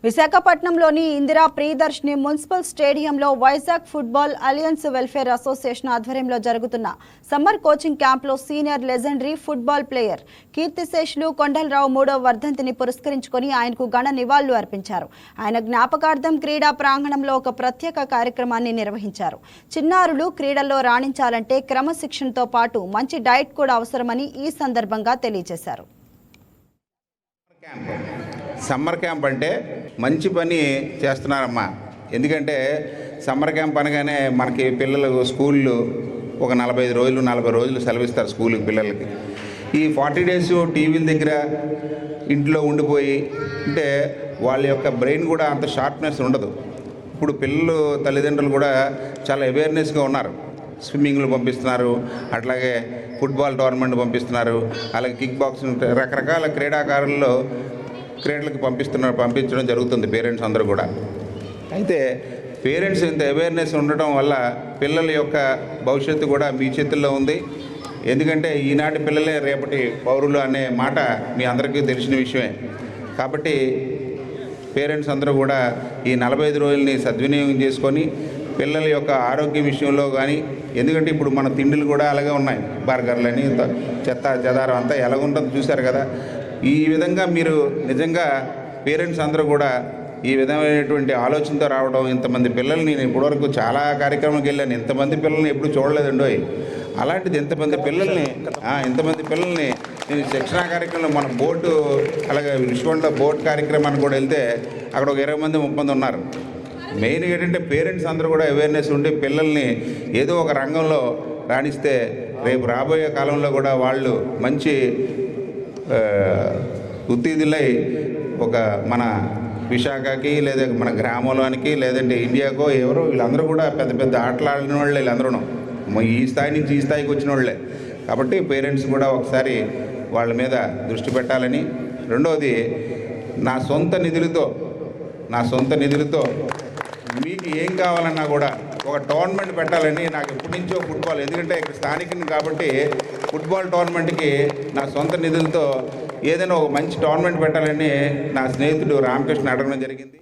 విశాఖపట్నంలోని ఇందిరా ప్రియదర్శిని మున్సిపల్ స్టేడియంలో Vizag football alliance welfare association ఆధ్వర్యంలో జరుగుతున్న సమ్మర్ కోచింగ్ క్యాంప్లో సీనియర్ లెజెండరీ ఫుట్బాల్ ప్లేయర్ కీర్తిశేషులు కొండలరావు 3వ వర్ధంతిని పురస్కరించుకొని ఆయనకు ఘన నివాళులు అర్పించారు. ఆయన జ్ఞాపకార్థం క్రీడా ప్రాంగణంలో ఒక ప్రత్యేక కార్యక్రమాన్ని నిర్వహించారు. చిన్నారులు క్రీడల్లో రాణించాలంటే క్రమశిక్షణతో పాటు మంచి డైట్ కూడా అవసరమని ఈ సందర్భంగా తెలియజేశారు. సమ్మర్ క్యాంప్ అంటే మంచి పని చేస్తున్నారమ్మా. ఎందుకంటే సమ్మర్ క్యాంప్ అనగానే మనకి పిల్లలు స్కూళ్ళు ఒక 40 రోజులు సెలవిస్తారు స్కూల్కి పిల్లలకి. ఈ 40 డేస్ టీవీల దగ్గర ఇంట్లో ఉండిపోయి అంటే వాళ్ళ యొక్క బ్రెయిన్ కూడా అంత షార్ప్నెస్ ఉండదు. ఇప్పుడు పిల్లలు తల్లిదండ్రులు కూడా చాలా అవేర్నెస్గా ఉన్నారు. స్విమ్మింగ్లు పంపిస్తున్నారు, అట్లాగే ఫుట్బాల్ టోర్నమెంట్ పంపిస్తున్నారు, అలాగే కిక్ బాక్సింగ్ రకరకాల క్రీడాకారుల్లో క్రీడలకు పంపించడం జరుగుతుంది పేరెంట్స్ అందరూ కూడా. అయితే పేరెంట్స్ ఇంత అవేర్నెస్ ఉండటం వల్ల పిల్లల యొక్క భవిష్యత్తు కూడా మీ చేతుల్లో ఉంది. ఎందుకంటే ఈనాటి పిల్లలే రేపటి పౌరులు అనే మాట మీ అందరికీ తెలిసిన విషయమే. కాబట్టి పేరెంట్స్ అందరూ కూడా ఈ 45 రోజులని సద్వినియోగం చేసుకొని పిల్లల యొక్క ఆరోగ్యం విషయంలో కానీ, ఎందుకంటే ఇప్పుడు మన తిండిలు కూడా అలాగే ఉన్నాయి, బర్గర్లని చెత్త చెదారం అంతా ఎలాగుంటుందో చూశారు కదా. ఈ విధంగా మీరు నిజంగా పేరెంట్స్ అందరూ కూడా ఈ విధమైనటువంటి ఆలోచనతో రావడం, ఇంతమంది పిల్లల్ని నేను ఇప్పటివరకు చాలా కార్యక్రమాలకు వెళ్ళాను, ఇంతమంది పిల్లల్ని ఎప్పుడు చూడలేదండో. అలాంటిది ఇంతమంది పిల్లల్ని నేను శిక్షణా కార్యక్రమంలో మన బోటు అలాగే విశ్వంలో బోట్ కార్యక్రమానికి కూడా వెళ్తే అక్కడ ఒక 20 మంది 30 మంది ఉన్నారు. మెయిన్ ఏంటంటే పేరెంట్స్ అందరూ కూడా అవేర్నెస్ ఉండి పిల్లల్ని ఏదో ఒక రంగంలో రాణిస్తే రేపు రాబోయే కాలంలో కూడా వాళ్ళు మంచి ఉత్తీర్ణులై ఒక మన విశాఖకి లేదా మన గ్రామంలోనికి లేదంటే ఇండియాకో ఎవరో వీళ్ళందరూ కూడా పెద్ద పెద్ద ఆటలు ఆడిన వాళ్ళే. వీళ్ళందరూ ఈ స్థాయి నుంచి ఈ స్థాయికి వచ్చిన వాళ్ళే. కాబట్టి పేరెంట్స్ కూడా ఒకసారి వాళ్ళ మీద దృష్టి పెట్టాలని. రెండవది, నా సొంత నిధులతో మీకు ఏం కావాలన్నా కూడా ఒక టోర్నమెంట్ పెట్టాలని నాకు ఎప్పటి నుంచో ఫుట్బాల్, ఎందుకంటే ఇక్కడ స్థానికుని కాబట్టి ఫుట్బాల్ టోర్నమెంట్కి నా సొంత నిధులతో ఏదైనా ఒక మంచి టోర్నమెంట్ పెట్టాలని నా స్నేహితుడు రామకృష్ణ అడగడం జరిగింది.